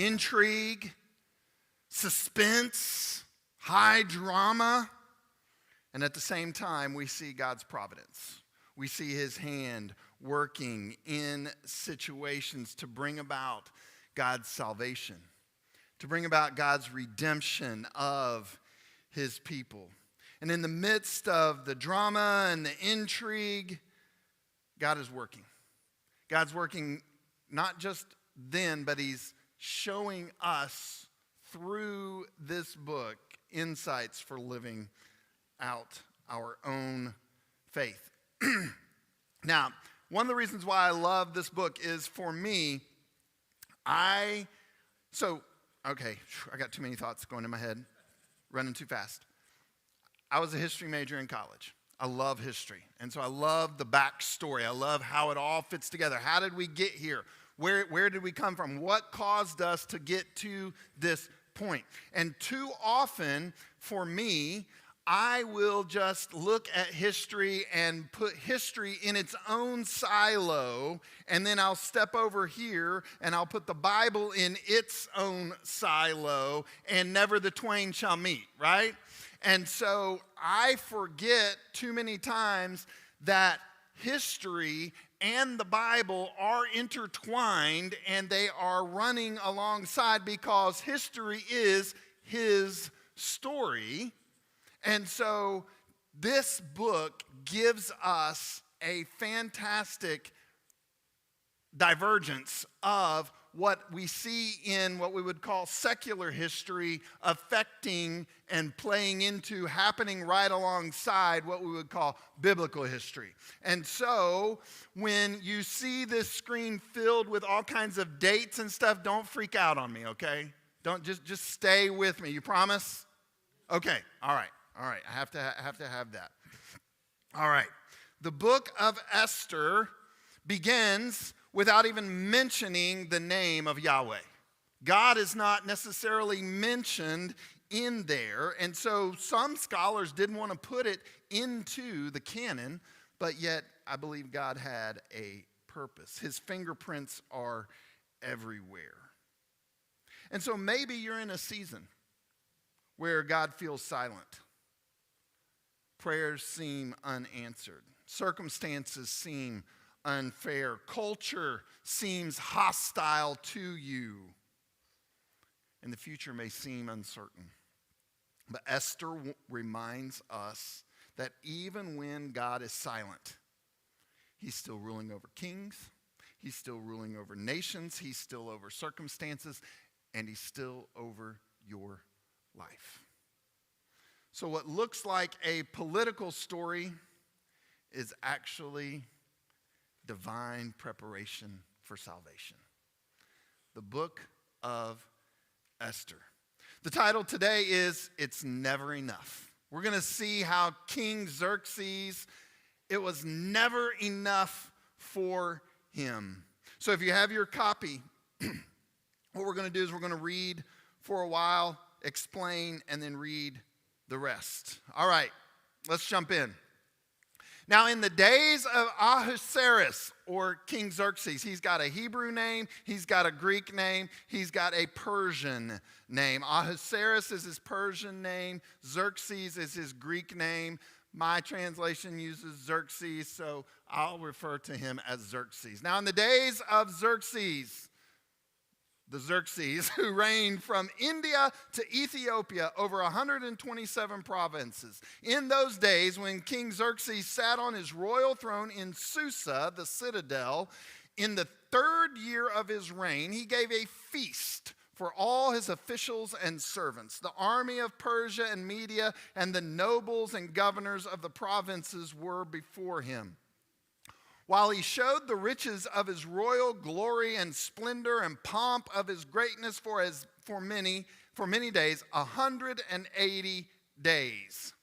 intrigue, suspense, high drama. And at the same time, we see God's providence. We see his hand working in situations to bring about God's salvation, to bring about God's redemption of his people. And in the midst of the drama and the intrigue, God is working. God's working not just then, but he's showing us through this book insights for living out our own faith. Now, one of the reasons why I love this book is, for me, I got too many thoughts going in my head, running too fast. I was a history major in college. I love history. And so I love the backstory. I love how it all fits together. How did we get here? Where did we come from? What caused us to get to this point? And too often, for me, I will just look at history and put history in its own silo, and then I'll step over here and I'll put the Bible in its own silo, and never the twain shall meet, right? And so I forget too many times that history and the Bible are intertwined, and they are running alongside, because history is his story. And so this book gives us a fantastic divergence of what we see in what we would call secular history affecting and playing into, happening right alongside what we would call biblical history. And so when you see this screen filled with all kinds of dates and stuff, don't freak out on me, okay? Don't just stay with me. You promise? Okay. All right. I have to have that. All right. The book of Esther begins without even mentioning the name of Yahweh. God is not necessarily mentioned in there, and so some scholars didn't want to put it into the canon, but yet I believe God had a purpose. His fingerprints are everywhere. And so maybe you're in a season where God feels silent. Prayers seem unanswered. Circumstances seem unfair. Culture seems hostile to you. And the future may seem uncertain. But Esther reminds us that even when God is silent, he's still ruling over kings. He's still ruling over nations. He's still over circumstances. And he's still over your life. So what looks like a political story is actually divine preparation for salvation. The book of Esther. The title today is It's Never Enough. We're going to see how King Xerxes, it was never enough for him. So if you have your copy, what we're going to do is we're going to read for a while, explain, and then read the rest. All right, let's jump in. Now, in the days of Ahasuerus, or King Xerxes, he's got a Hebrew name, he's got a Greek name, he's got a Persian name. Ahasuerus is his Persian name, Xerxes is his Greek name. My translation uses Xerxes, so I'll refer to him as Xerxes. Now, in the days of Xerxes, the Xerxes, who reigned from India to Ethiopia over 127 provinces. In those days, when King Xerxes sat on his royal throne in Susa, the citadel, in the 3rd year of his reign, he gave a feast for all his officials and servants. The army of Persia and Media and the nobles and governors of the provinces were before him. While he showed the riches of his royal glory and splendor and pomp of his greatness for many days, 180 days.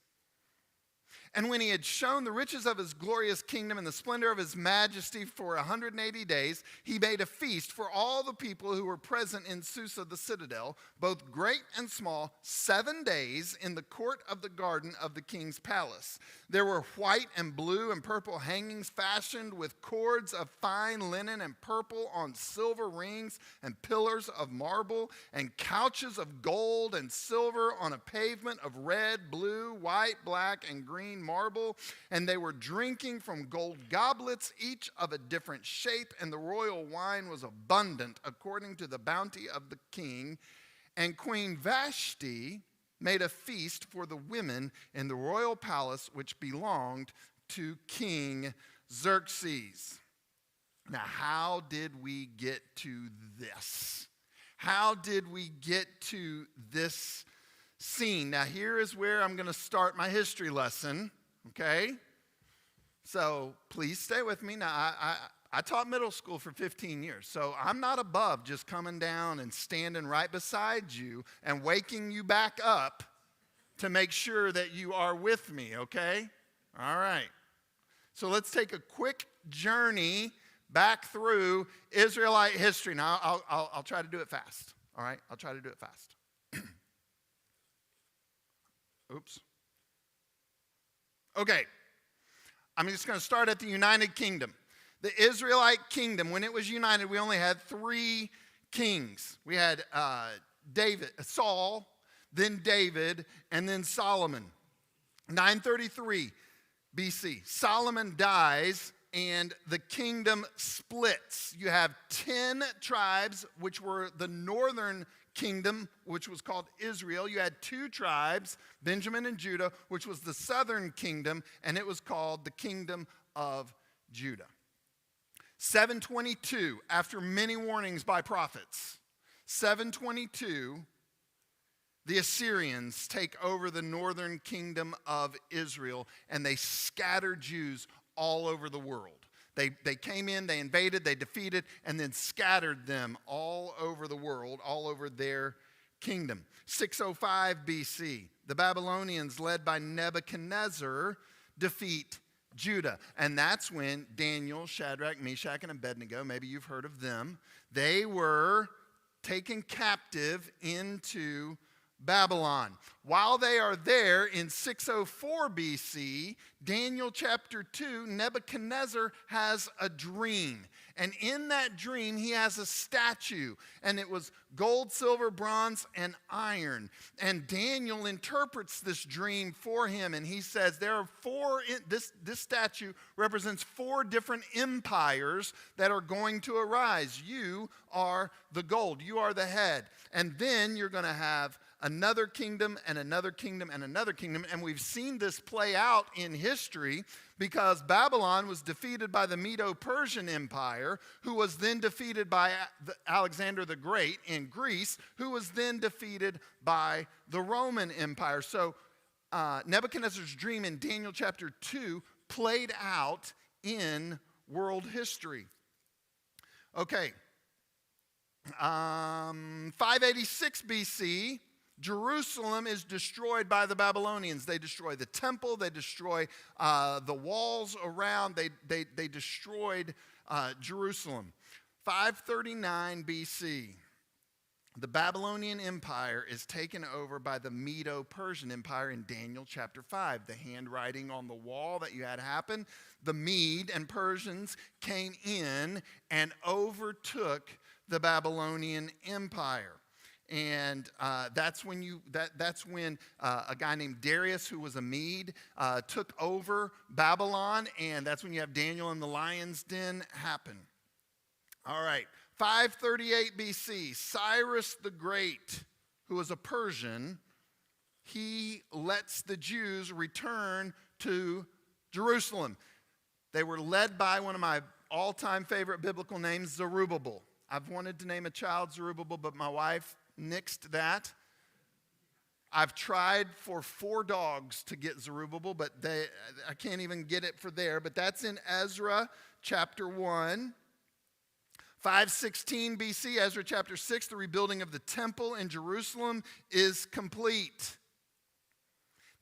And when he had shown the riches of his glorious kingdom and the splendor of his majesty for 180 days, he made a feast for all the people who were present in Susa the citadel, both great and small, 7 days in the court of the garden of the king's palace. There were white and blue and purple hangings fashioned with cords of fine linen and purple on silver rings and pillars of marble, and couches of gold and silver on a pavement of red, blue, white, black, and green marble, and they were drinking from gold goblets, each of a different shape, and the royal wine was abundant according to the bounty of the king. And Queen Vashti made a feast for the women in the royal palace which belonged to King Xerxes. Now, how did we get to this? How did we get to this scene? Now, here is where I'm going to start my history lesson, okay? So please stay with me. Now, I taught middle school for 15 years, so I'm not above just coming down and standing right beside you and waking you back up to make sure that you are with me, okay? All right. So let's take a quick journey back through Israelite history. Now, I'll try to do it fast, all right? I'll try to do it fast. Oops. Okay. I'm just going to start at the United Kingdom. The Israelite kingdom, when it was united, we only had 3 kings. We had Saul, then David, and then Solomon. 933 BC. Solomon dies, and the kingdom splits. You have 10 tribes, which were the northern kingdom, which was called Israel. You had 2 tribes, Benjamin and Judah, which was the southern kingdom, and it was called the kingdom of Judah. 722, after many warnings by prophets, 722, the Assyrians take over the northern kingdom of Israel, and they scatter Jews all over the world. They came in, they invaded, they defeated, and then scattered them all over the world, all over their kingdom. 605 BC, the Babylonians, led by Nebuchadnezzar, defeat Judah. And that's when Daniel, Shadrach, Meshach, and Abednego, maybe you've heard of them, they were taken captive into Babylon. While they are there in 604 BC, Daniel chapter 2, Nebuchadnezzar has a dream. And in that dream, he has a statue. And it was gold, silver, bronze, and iron. And Daniel interprets this dream for him. And he says there are 4, this statue represents 4 different empires that are going to arise. You are the gold. You are the head. And then you're going to have another kingdom and another kingdom and another kingdom. And we've seen this play out in history because Babylon was defeated by the Medo-Persian Empire, who was then defeated by Alexander the Great in Greece, who was then defeated by the Roman Empire. So Nebuchadnezzar's dream in Daniel chapter 2 played out in world history. Okay. 586 BC, Jerusalem is destroyed by the Babylonians. They destroy the temple. They destroy the walls around. They destroyed Jerusalem. 539 BC, the Babylonian Empire is taken over by the Medo-Persian Empire in Daniel chapter 5. The handwriting on the wall that you had happen, the Mede and Persians came in and overtook the Babylonian Empire. And that's when a guy named Darius, who was a Mede, took over Babylon, and that's when you have Daniel in the lion's den happen. All right, 538 BC, Cyrus the Great, who was a Persian, he lets the Jews return to Jerusalem. They were led by one of my all-time favorite biblical names, Zerubbabel. I've wanted to name a child Zerubbabel, but my wife nixed that. I've tried for 4 dogs to get Zerubbabel, but I can't even get it for there. But that's in Ezra chapter 1. 516 BC, Ezra chapter 6, the rebuilding of the temple in Jerusalem is complete.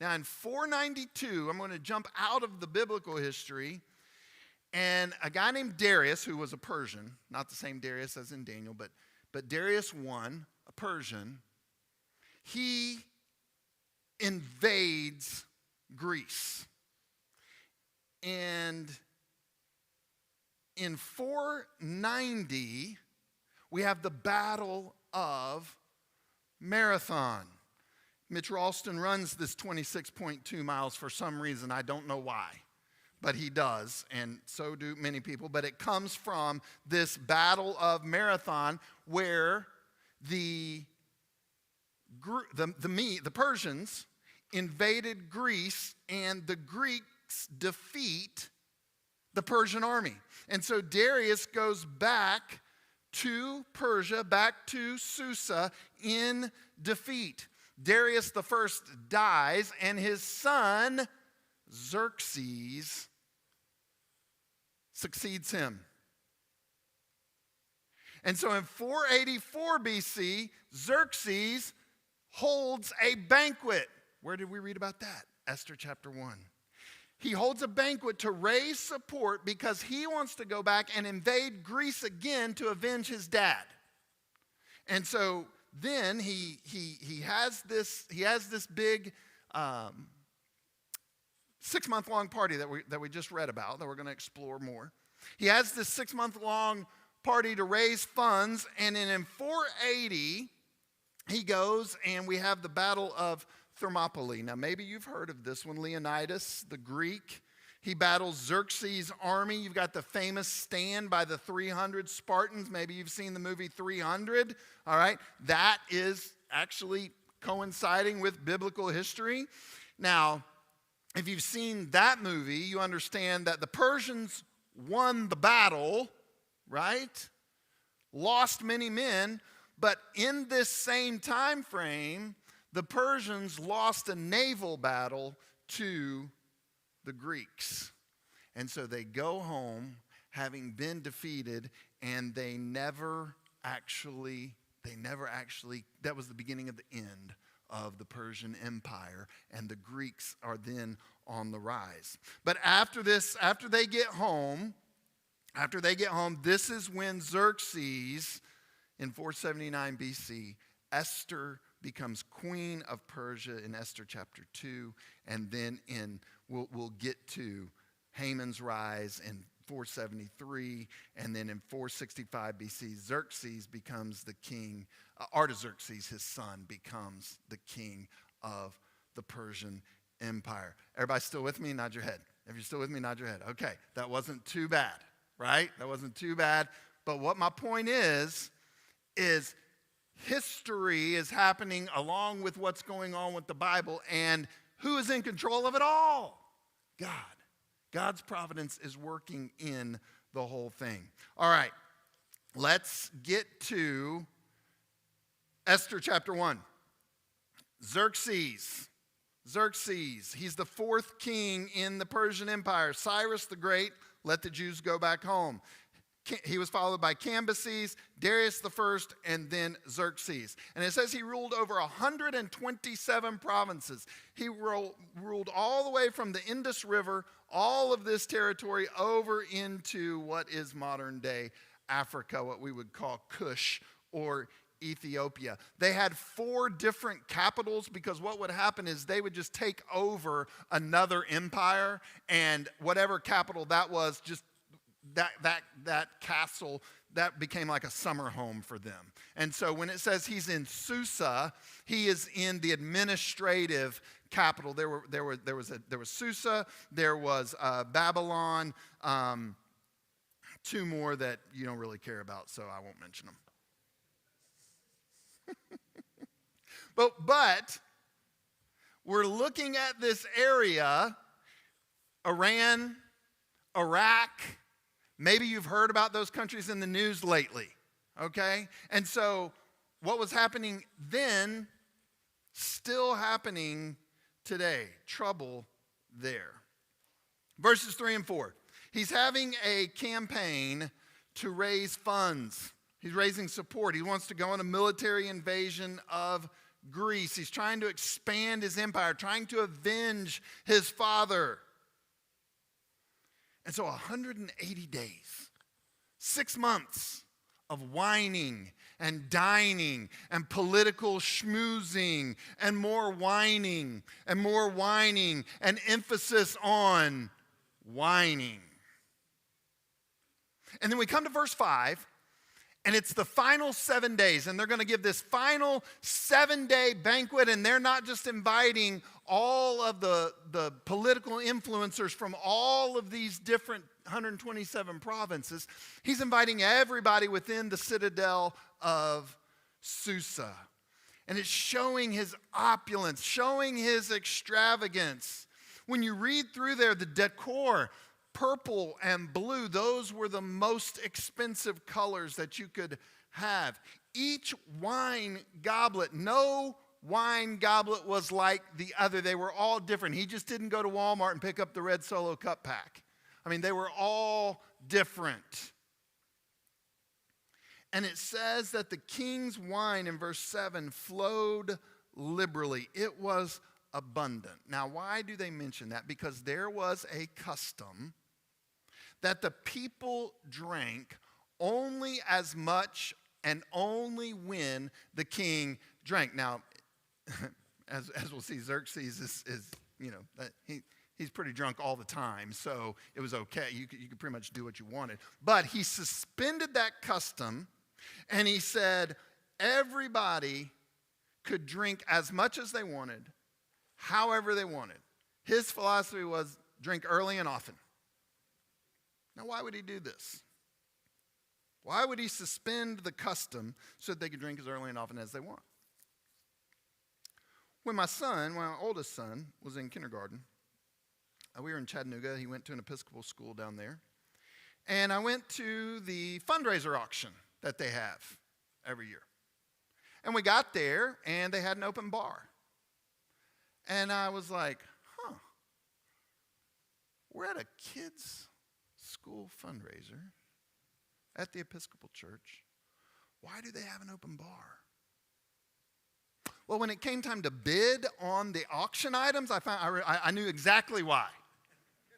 Now in 492, I'm going to jump out of the biblical history, and a guy named Darius, who was a Persian, not the same Darius as in Daniel, but Darius I, a Persian, he invades Greece. And in 490, we have the Battle of Marathon. Mitch Ralston runs this 26.2 miles for some reason. I don't know why, but he does, and so do many people. But it comes from this Battle of Marathon where the Persians invaded Greece, and the Greeks defeat the Persian army. And so Darius goes back to Persia, back to Susa in defeat. Darius the first dies, and his son Xerxes succeeds him. And so in 484 BC, Xerxes holds a banquet. Where did we read about that? Esther chapter 1. He holds a banquet to raise support because he wants to go back and invade Greece again to avenge his dad. And so then he has this big 6-month-long party that we just read about, that we're going to explore more. He has this 6-month-long party to raise funds, and then in 480 he goes and we have the Battle of Thermopylae. Now maybe you've heard of this one. Leonidas, the Greek, he battles Xerxes' army. You've got the famous stand by the 300 Spartans. Maybe you've seen the movie 300. All right, that is actually coinciding with biblical history. Now, if you've seen that movie, you understand that the Persians won the battle, right? Lost many men, but in this same time frame, the Persians lost a naval battle to the Greeks. And so they go home having been defeated, and they never actually, that was the beginning of the end of the Persian Empire, and the Greeks are then on the rise. But after they get home, this is when Xerxes, in 479 BC, Esther becomes queen of Persia in Esther chapter 2, and then we'll get to Haman's rise in 473, and then in 465 BC, Xerxes becomes the king. Artaxerxes, his son, becomes the king of the Persian Empire. Everybody still with me? Nod your head. If you're still with me, nod your head. Okay, that wasn't too bad, right? That wasn't too bad. But what my point is history is happening along with what's going on with the Bible, and who is in control of it all? God. God's providence is working in the whole thing. All right, let's get to Esther chapter 1. Xerxes, he's the 4th king in the Persian Empire. Cyrus the Great let the Jews go back home. He was followed by Cambyses, Darius the First, and then Xerxes. And it says he ruled over 127 provinces. He ruled all the way from the Indus River, all of this territory, over into what is modern-day Africa, what we would call Kush or Ethiopia. They had 4 different capitals, because what would happen is they would just take over another empire, and whatever capital that was, just that castle, that became like a summer home for them. And so when it says he's in Susa, he is in the administrative capital. There was Susa, there was Babylon, 2 more that you don't really care about, so I won't mention them. But we're looking at this area, Iran, Iraq. Maybe you've heard about those countries in the news lately, okay? And so what was happening then, still happening today. Trouble there. Verses 3 and 4. He's having a campaign to raise funds. He's raising support. He wants to go on a military invasion of Greece. He's trying to expand his empire, trying to avenge his father. And so 180 days, 6 months of whining and dining and political schmoozing and more whining and emphasis on whining. And then we come to verse 5, and it's the final 7 days, and they're going to give this final 7-day banquet, and they're not just inviting all of the political influencers from all of these different 127 provinces. He's inviting everybody within the citadel of Susa. And it's showing his opulence, showing his extravagance. When you read through there, the decor, purple and blue, those were the most expensive colors that you could have. Each wine goblet, no wine goblet was like the other. They were all different. He just didn't go to Walmart and pick up the red Solo cup pack. I mean, they were all different. And it says that the king's wine in verse 7 flowed liberally. It was abundant. Now, why do they mention that? Because there was a custom that the people drank only as much and only when the king drank. Now, as we'll see, Xerxes is he's pretty drunk all the time, so it was okay. You could pretty much do what you wanted. But he suspended that custom, and he said everybody could drink as much as they wanted, however they wanted. His philosophy was drink early and often. Now, why would he do this? Why would he suspend the custom so that they could drink as early and often as they want? When my oldest son, was in kindergarten, we were in Chattanooga. He went to an Episcopal school down there. And I went to the fundraiser auction that they have every year. And we got there, and they had an open bar. And I was like, we're at a kids' school fundraiser at the Episcopal Church. Why do they have an open bar? Well, when it came time to bid on the auction items, I knew exactly why.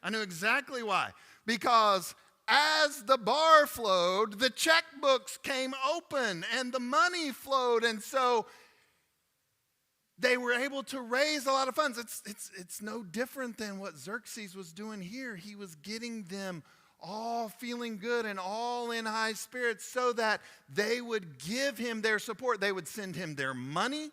I knew exactly why. Because as the bar flowed, the checkbooks came open and the money flowed. And so they were able to raise a lot of funds. It's no different than what Xerxes was doing here. He was getting them all feeling good and all in high spirits so that they would give him their support. They would send him their money.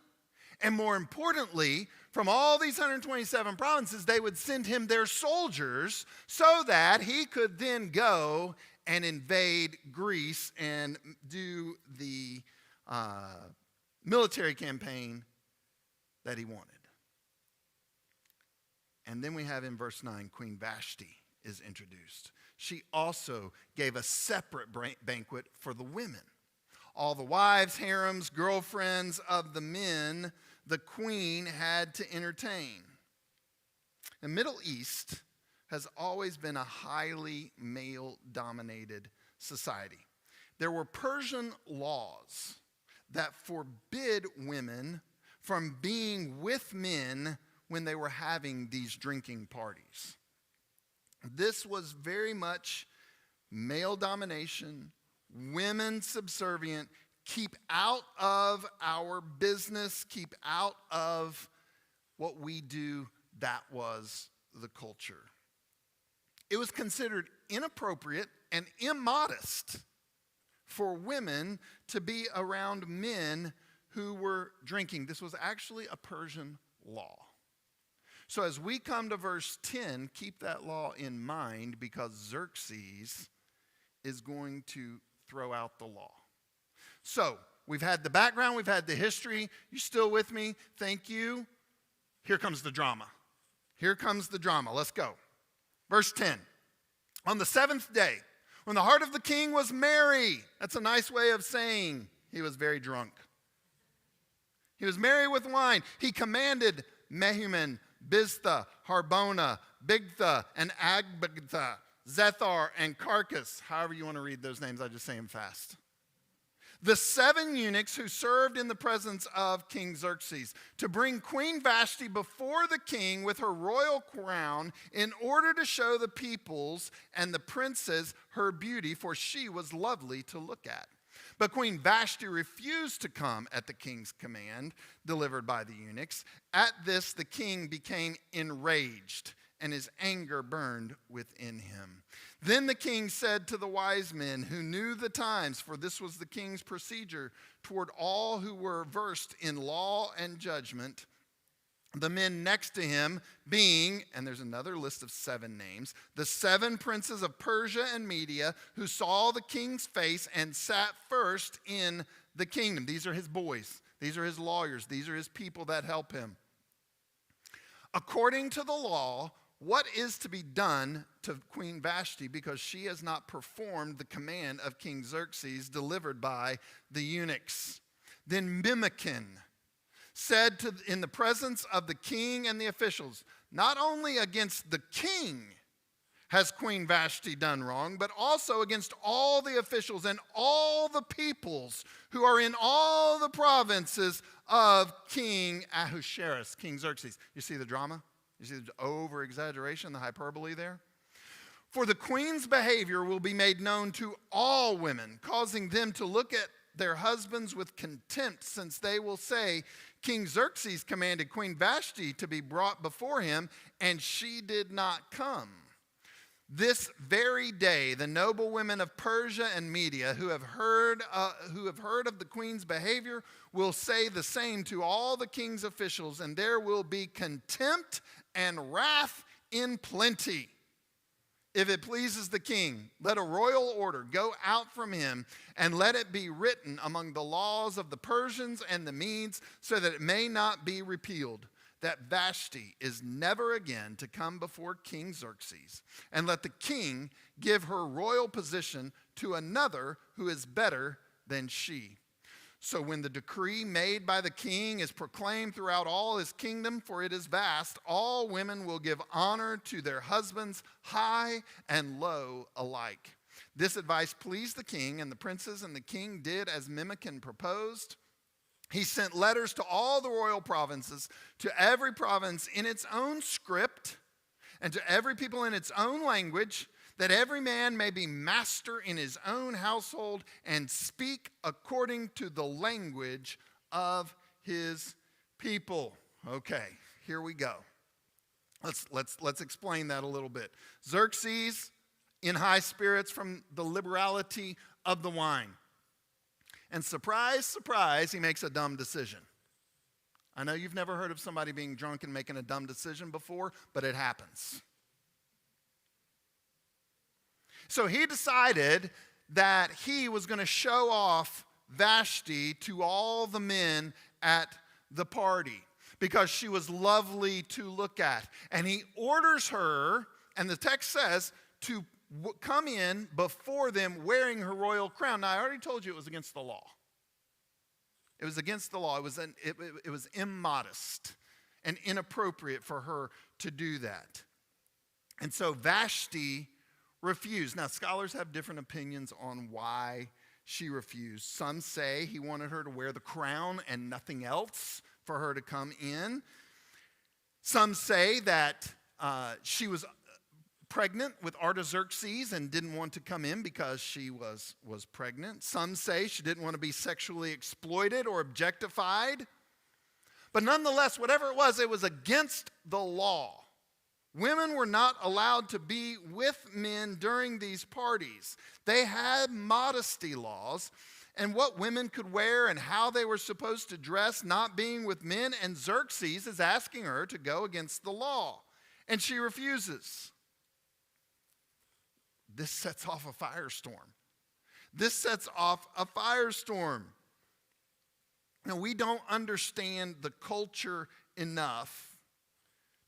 And more importantly, from all these 127 provinces, they would send him their soldiers so that he could then go and invade Greece and do the military campaign that he wanted. And then we have in verse 9, Queen Vashti is introduced. She also gave a separate banquet for the women. All the wives, harems, girlfriends of the men the queen had to entertain. The Middle East has always been a highly male-dominated society. There were Persian laws that forbid women from being with men when they were having these drinking parties. This was very much male domination, women subservient, keep out of our business, keep out of what we do. That was the culture. It was considered inappropriate and immodest for women to be around men who were drinking. This was actually a Persian law. So as we come to verse 10, keep that law in mind because Xerxes is going to throw out the law. So we've had the background, we've had the history. You still with me? Thank you. Here comes the drama. Here comes the drama. Let's go. Verse 10. On the 7th day, when the heart of the king was merry, that's a nice way of saying he was very drunk. He was merry with wine. He commanded Mehuman, Biztha, Harbona, Bigtha, and Agbagtha, Zethar, and Carcass. However you want to read those names, I just say them fast. the 7 eunuchs who served in the presence of King Xerxes, to bring Queen Vashti before the king with her royal crown in order to show the peoples and the princes her beauty, for she was lovely to look at. But Queen Vashti refused to come at the king's command delivered by the eunuchs. At this, the king became enraged, and his anger burned within him. Then the king said to the wise men who knew the times, for this was the king's procedure toward all who were versed in law and judgment, the men next to him being, and there's another list of 7 names, the 7 princes of Persia and Media who saw the king's face and sat first in the kingdom. These are his boys. These are his lawyers. These are his people that help him. According to the law, what is to be done to Queen Vashti because she has not performed the command of King Xerxes delivered by the eunuchs? Then Memucan said in the presence of the king and the officials, not only against the king has Queen Vashti done wrong, but also against all the officials and all the peoples who are in all the provinces of King Ahasuerus, King Xerxes. You see the drama? You see the over-exaggeration, the hyperbole there? For the queen's behavior will be made known to all women, causing them to look at their husbands with contempt, since they will say, King Xerxes commanded Queen Vashti to be brought before him, and she did not come. This very day, the noble women of Persia and Media who have heard of the queen's behavior will say the same to all the king's officials, and there will be contempt and wrath in plenty. If it pleases the king, let a royal order go out from him, and let it be written among the laws of the Persians and the Medes, so that it may not be repealed, that Vashti is never again to come before King Xerxes. And let the king give her royal position to another who is better than she. So when the decree made by the king is proclaimed throughout all his kingdom, for it is vast, all women will give honor to their husbands, high and low alike. This advice pleased the king and the princes, and the king did as Memucan proposed. He sent letters to all the royal provinces, to every province in its own script, and to every people in its own language, that every man may be master in his own household and speak according to the language of his people. Okay, here we go. Let's explain that a little bit. Xerxes in high spirits from the liberality of the wine. And surprise, surprise, he makes a dumb decision. I know you've never heard of somebody being drunk and making a dumb decision before, but it happens. So he decided that he was going to show off Vashti to all the men at the party because she was lovely to look at. And he orders her, and the text says, to come in before them wearing her royal crown. Now, I already told you it was against the law. It was against the law. It was immodest and inappropriate for her to do that. And so Vashti refused. Now, scholars have different opinions on why she refused. Some say he wanted her to wear the crown and nothing else for her to come in. Some say that she was pregnant with Artaxerxes and didn't want to come in because she was pregnant. Some say she didn't want to be sexually exploited or objectified. But nonetheless, whatever it was against the law. Women were not allowed to be with men during these parties. They had modesty laws and what women could wear and how they were supposed to dress, not being with men. And Xerxes is asking her to go against the law. And she refuses. This sets off a firestorm. This sets off a firestorm. Now, we don't understand the culture enough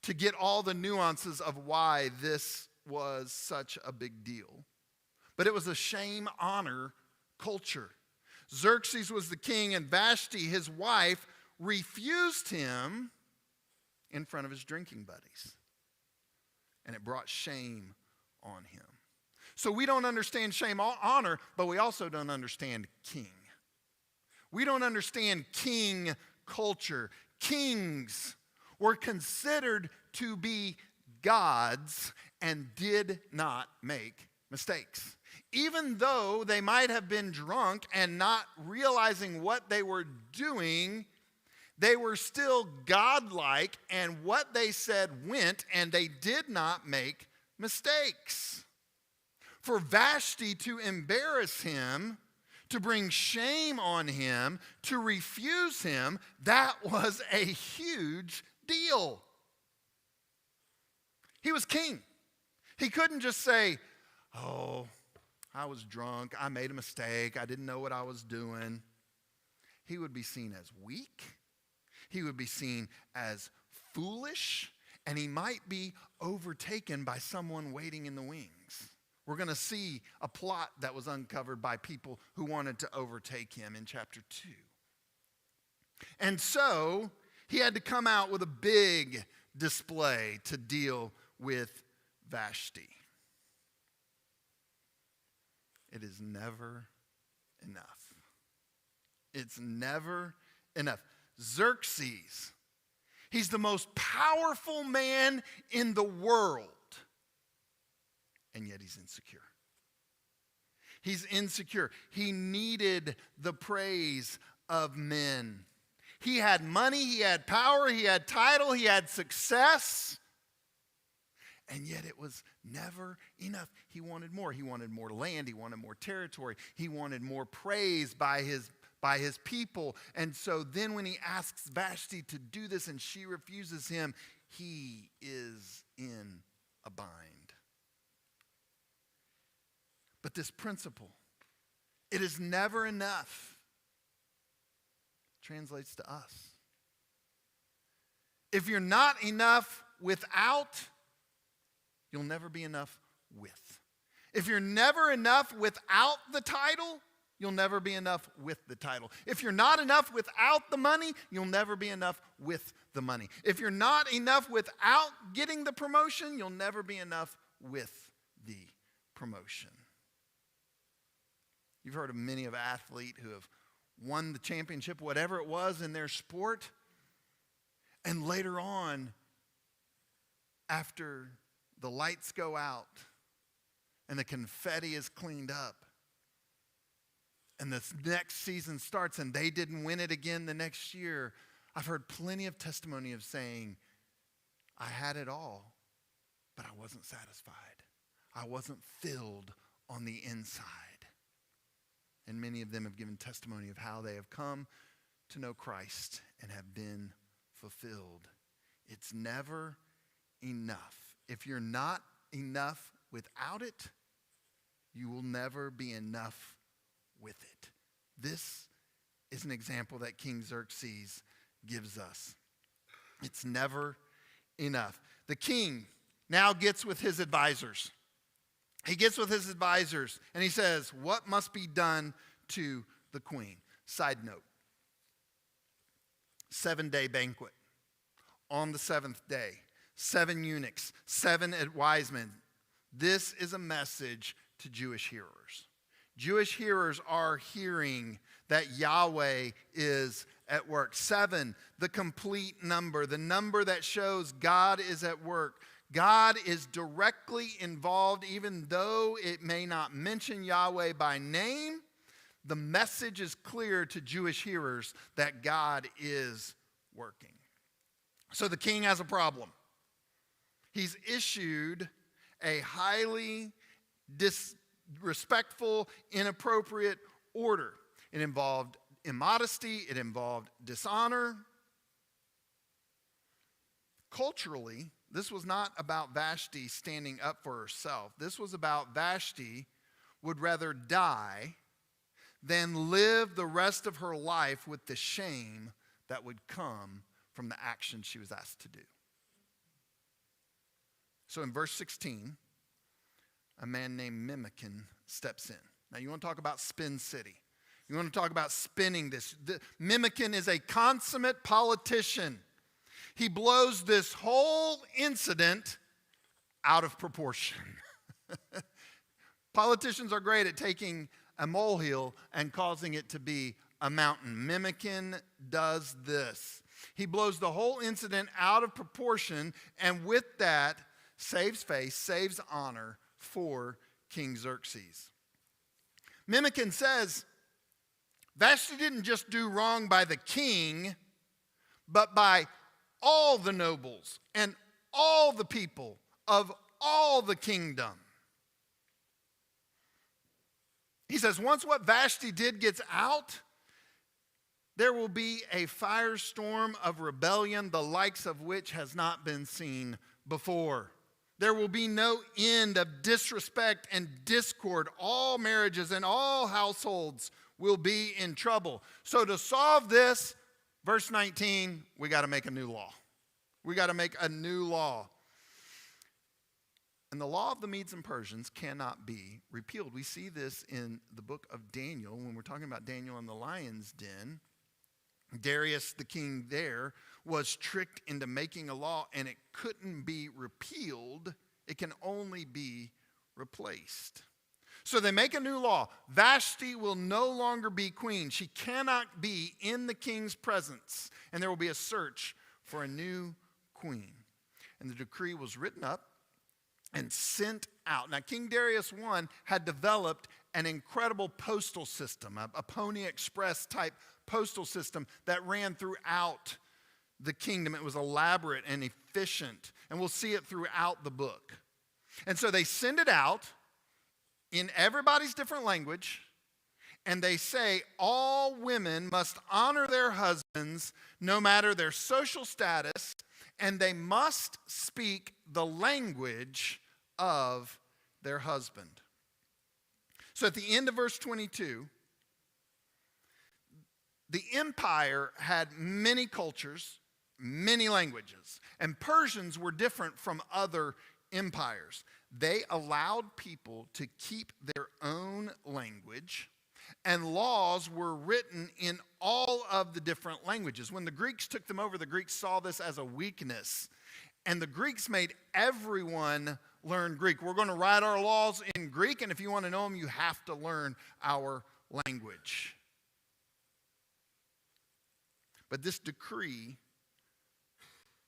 to get all the nuances of why this was such a big deal. But it was a shame-honor culture. Xerxes was the king, and Vashti, his wife, refused him in front of his drinking buddies. And it brought shame on him. So we don't understand shame-honor, but we also don't understand king. We don't understand king culture. Kings were considered to be gods and did not make mistakes. Even though they might have been drunk and not realizing what they were doing, they were still godlike, and what they said went, and they did not make mistakes. For Vashti to embarrass him, to bring shame on him, to refuse him, that was a huge deal. He was king. He couldn't just say, oh, I was drunk, I made a mistake, I didn't know what I was doing. He would be seen as weak. He would be seen as foolish, and he might be overtaken by someone waiting in the wings. We're going to see a plot that was uncovered by people who wanted to overtake him in chapter 2. And so he had to come out with a big display to deal with Vashti. It is never enough. It's never enough. Xerxes, he's the most powerful man in the world, and yet he's insecure. He's insecure. He needed the praise of men. He had money, he had power, he had title, he had success, and yet it was never enough. He wanted more. He wanted more land. He wanted more territory. He wanted more praise by his people. And so then when he asks Vashti to do this and she refuses him, he is in a bind. But this principle, it is never enough, translates to us. If you're not enough without, you'll never be enough with. If you're never enough without the title, you'll never be enough with the title. If you're not enough without the money, you'll never be enough with the money. If you're not enough without getting the promotion, you'll never be enough with the promotion. You've heard of many of athletes who have won the championship, whatever it was in their sport, and later on, after the lights go out and the confetti is cleaned up and the next season starts and they didn't win it again the next year, I've heard plenty of testimony of saying, I had it all, but I wasn't satisfied. I wasn't filled on the inside. And many of them have given testimony of how they have come to know Christ and have been fulfilled. It's never enough. If you're not enough without it, you will never be enough with it. This is an example that King Xerxes gives us. It's never enough. The king now gets with his advisors. He gets with his advisors and he says, what must be done to the queen? Side note, 7-day banquet. On the 7th day, 7 eunuchs, 7 wise men. This is a message to Jewish hearers. Jewish hearers are hearing that Yahweh is at work. 7, the complete number, the number that shows God is at work. God is directly involved, even though it may not mention Yahweh by name. The message is clear to Jewish hearers that God is working. So the king has a problem. He's issued a highly disrespectful, inappropriate order. It involved immodesty. It involved dishonor. Culturally, this was not about Vashti standing up for herself. This was about Vashti would rather die than live the rest of her life with the shame that would come from the action she was asked to do. So in verse 16, a man named Mimikin steps in. Now you want to talk about Spin City. You want to talk about spinning this. Mimikin is a consummate politician. He blows this whole incident out of proportion. Politicians are great at taking a molehill and causing it to be a mountain. Mimikin does this. He blows the whole incident out of proportion, and with that, saves face, saves honor for King Xerxes. Mimikin says, Vashti didn't just do wrong by the king, but by all the nobles and all the people of all the kingdom. He says, once what Vashti did gets out, there will be a firestorm of rebellion, the likes of which has not been seen before. There will be no end of disrespect and discord. All marriages and all households will be in trouble. So to solve this, verse 19, we got to make a new law. We got to make a new law. And the law of the Medes and Persians cannot be repealed. We see this in the book of Daniel when we're talking about Daniel in the lion's den. Darius, the king there, was tricked into making a law, and it couldn't be repealed. It can only be replaced. So they make a new law. Vashti will no longer be queen. She cannot be in the king's presence, and there will be a search for a new queen. And the decree was written up and sent out. Now, King Darius I had developed an incredible postal system, a Pony Express type postal system that ran throughout the kingdom. It was elaborate and efficient, and we'll see it throughout the book. And so they send it out in everybody's different language, and they say all women must honor their husbands no matter their social status, and they must speak the language of their husband. So at the end of verse 22, the empire had many cultures, many languages, and Persians were different from other empires. They allowed people to keep their own language, and laws were written in all of the different languages. When the Greeks took them over, the Greeks saw this as a weakness, and the Greeks made everyone learn Greek. We're going to write our laws in Greek, and if you want to know them, you have to learn our language. But this decree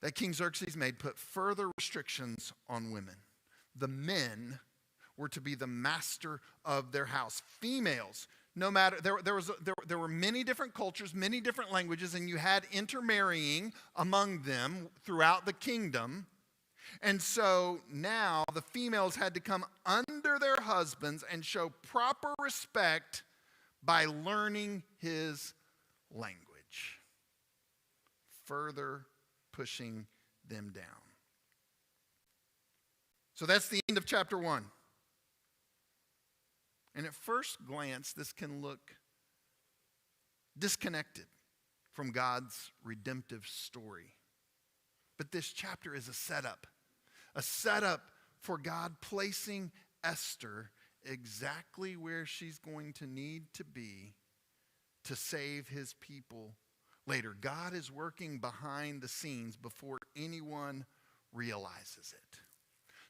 that King Xerxes made put further restrictions on women. The men were to be the master of their house. Females, no matter, there were many different cultures, many different languages, and you had intermarrying among them throughout the kingdom. And so now the females had to come under their husbands and show proper respect by learning his language, further pushing them down. So that's the end of chapter 1. And at first glance, this can look disconnected from God's redemptive story. But this chapter is a setup for God placing Esther exactly where she's going to need to be to save his people later. God is working behind the scenes before anyone realizes it.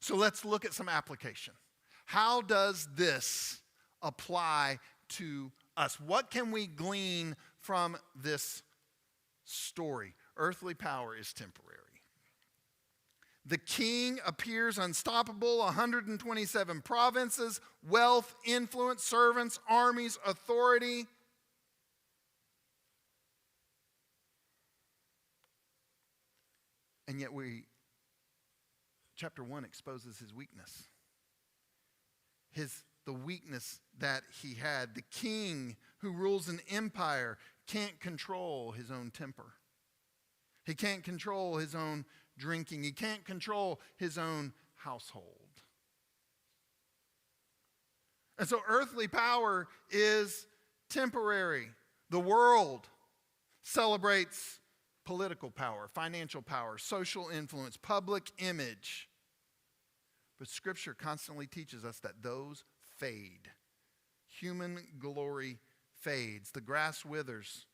So let's look at some application. How does this apply to us? What can we glean from this story? Earthly power is temporary. The king appears unstoppable, 127 provinces, wealth, influence, servants, armies, authority. And yet chapter 1 exposes his weakness. The weakness that he had. The king who rules an empire can't control his own temper. He can't control his own drinking. He can't control his own household. And so earthly power is temporary. The world celebrates political power, financial power, social influence, public image. But Scripture constantly teaches us that those fade. Human glory fades. The grass withers.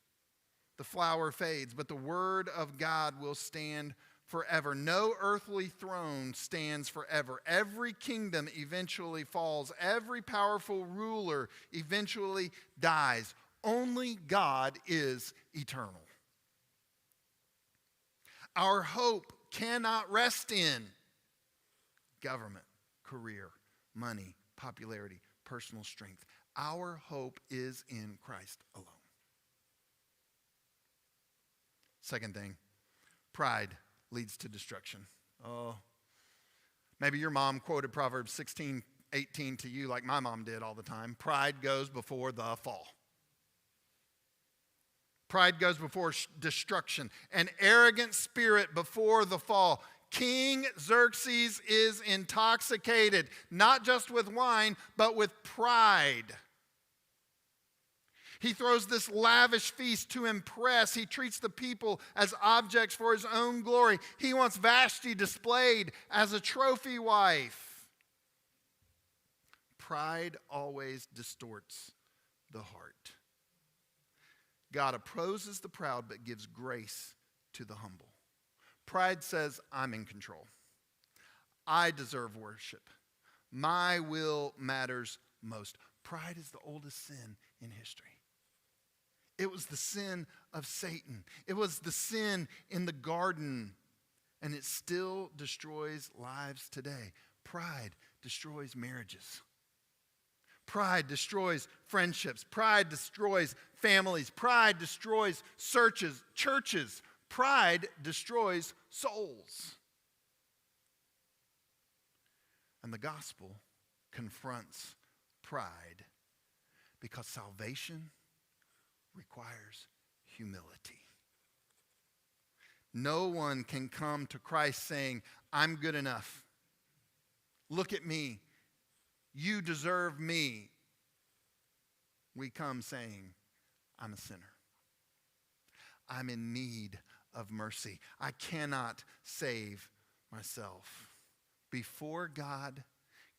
The flower fades. But the word of God will stand forever. No earthly throne stands forever. Every kingdom eventually falls. Every powerful ruler eventually dies. Only God is eternal. Our hope cannot rest in government, career, money, popularity, personal strength. Our hope is in Christ alone. Second thing, pride leads to destruction. Oh, maybe your mom quoted Proverbs 16:18 to you like my mom did all the time. Pride goes before the fall. Pride goes before destruction. An arrogant spirit before the fall. King Xerxes is intoxicated, not just with wine, but with pride. He throws this lavish feast to impress. He treats the people as objects for his own glory. He wants Vashti displayed as a trophy wife. Pride always distorts the heart. God opposes the proud but gives grace to the humble. Pride says, I'm in control. I deserve worship. My will matters most. Pride is the oldest sin in history. It was the sin of Satan. It was the sin in the garden, and it still destroys lives today. Pride destroys marriages. Pride destroys friendships. Pride destroys families. Pride destroys churches. Pride destroys souls. And the gospel confronts pride because salvation requires humility. No one can come to Christ saying, I'm good enough. Look at me. You deserve me. We come saying, I'm a sinner. I'm in need of mercy. I cannot save myself. Before God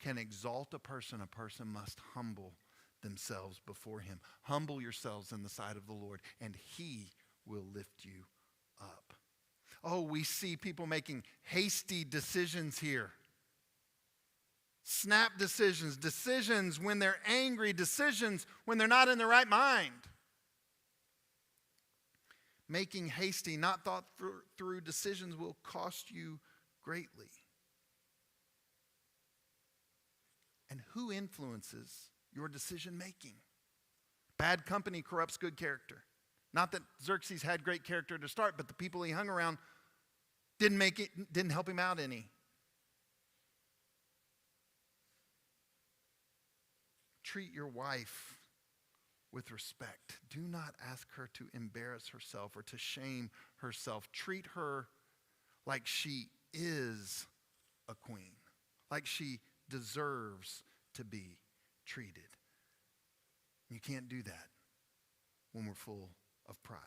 can exalt a person must humble themselves before him. Humble yourselves in the sight of the Lord, and he will lift you up. Oh, we see people making hasty decisions here. Snap decisions, decisions when they're angry, decisions when they're not in the right mind. Making hasty, not thought through decisions will cost you greatly. And who influences your decision making? Bad company corrupts good character. Not that Xerxes had great character to start, but the people he hung around didn't help him out any. Treat your wife with respect. Do not ask her to embarrass herself or to shame herself. Treat her like she is a queen, like she deserves to be treated. You can't do that when we're full of pride.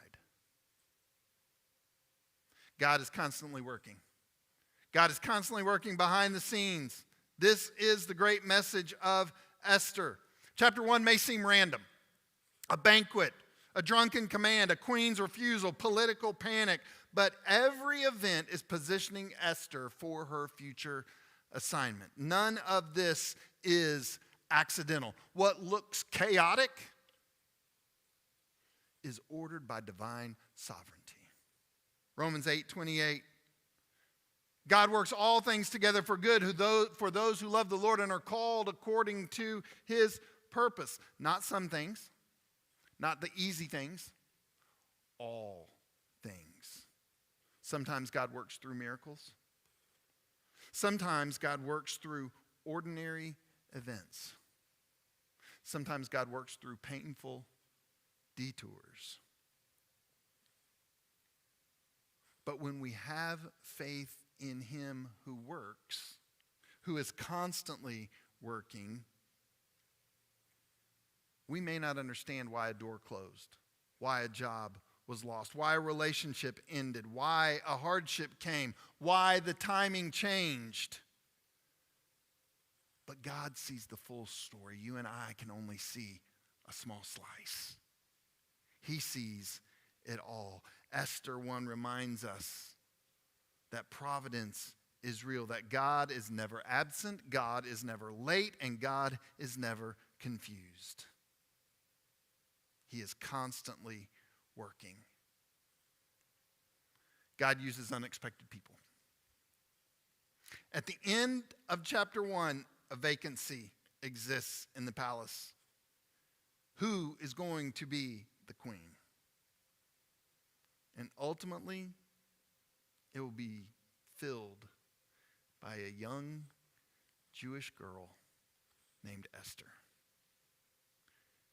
God is constantly working. God is constantly working behind the scenes. This is the great message of Esther. Chapter 1 may seem random. A banquet, a drunken command, a queen's refusal, political panic. But every event is positioning Esther for her future assignment. None of this is accidental. What looks chaotic is ordered by divine sovereignty. Romans 8:28. God works all things together for good for those who love the Lord and are called according to his purpose. Not some things, not the easy things, all things. Sometimes God works through miracles. Sometimes God works through ordinary events. Sometimes God works through painful detours. But when we have faith in him who works, who is constantly working, we may not understand why a door closed, why a job was lost, why a relationship ended, why a hardship came, why the timing changed. But God sees the full story. You and I can only see a small slice. He sees it all. Esther 1 reminds us that providence is real, that God is never absent, God is never late, and God is never confused. He is constantly working. God uses unexpected people. At the end of chapter 1, a vacancy exists in the palace. Who is going to be the queen? And ultimately, it will be filled by a young Jewish girl named Esther.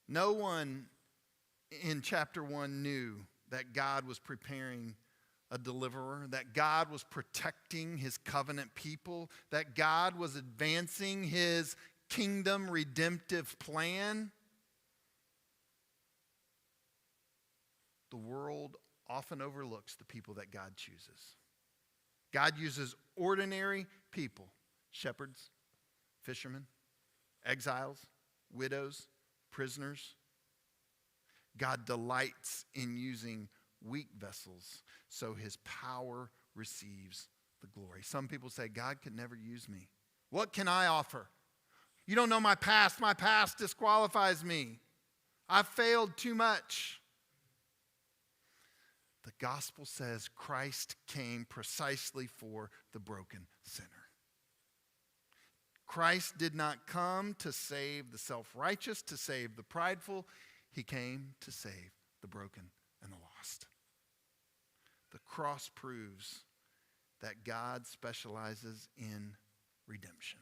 No one in chapter 1 knew that God was preparing a deliverer, that God was protecting his covenant people, that God was advancing his kingdom redemptive plan. The world often overlooks the people that God chooses. God uses ordinary people, shepherds, fishermen, exiles, widows, prisoners. God delights in using weak vessels so his power receives the glory. Some people say, God could never use me. What can I offer? You don't know my past. My past disqualifies me. I've failed too much. The gospel says Christ came precisely for the broken sinner. Christ did not come to save the self-righteous, to save the prideful. He came to save the broken and the lost. The cross proves that God specializes in redemption.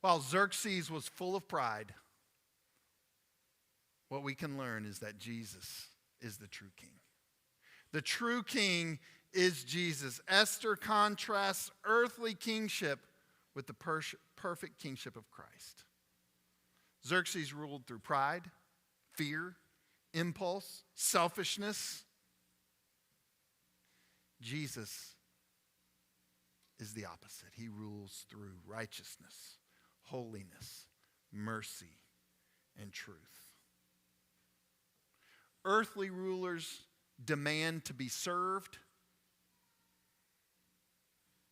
While Xerxes was full of pride, what we can learn is that Jesus is the true king. The true king is Jesus. Esther contrasts earthly kingship with the perfect kingship of Christ. Xerxes ruled through pride, fear, impulse, selfishness. Jesus is the opposite. He rules through righteousness, holiness, mercy, and truth. Earthly rulers demand to be served.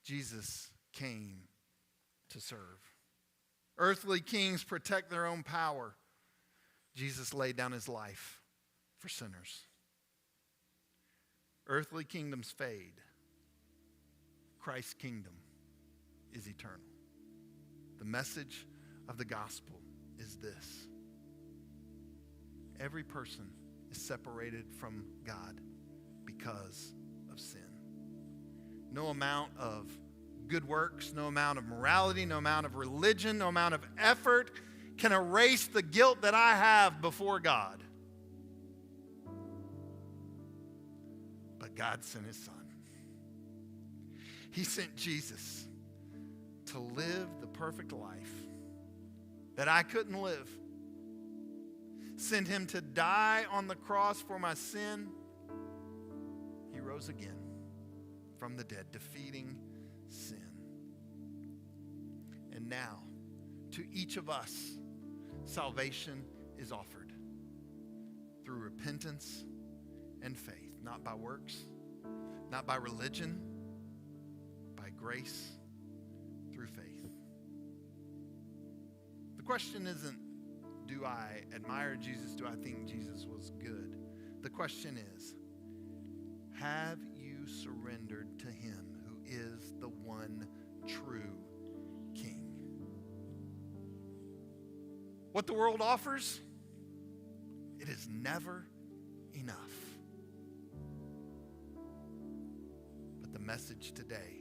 Jesus came to serve. Earthly kings protect their own power. Jesus laid down his life for sinners. Earthly kingdoms fade. Christ's kingdom is eternal. The message of the gospel is this: every person is separated from God because of sin. No amount of good works, no amount of morality, no amount of religion, no amount of effort can erase the guilt that I have before God. But God sent his son. He sent Jesus to live the perfect life that I couldn't live. Sent him to die on the cross for my sin. He rose again from the dead, defeating sin. And now, to each of us, salvation is offered through repentance and faith, not by works, not by religion, by grace through faith. The question isn't, do I admire Jesus? Do I think Jesus was good? The question is, have you surrendered to him who is the one true king? What the world offers, it is never enough. But the message today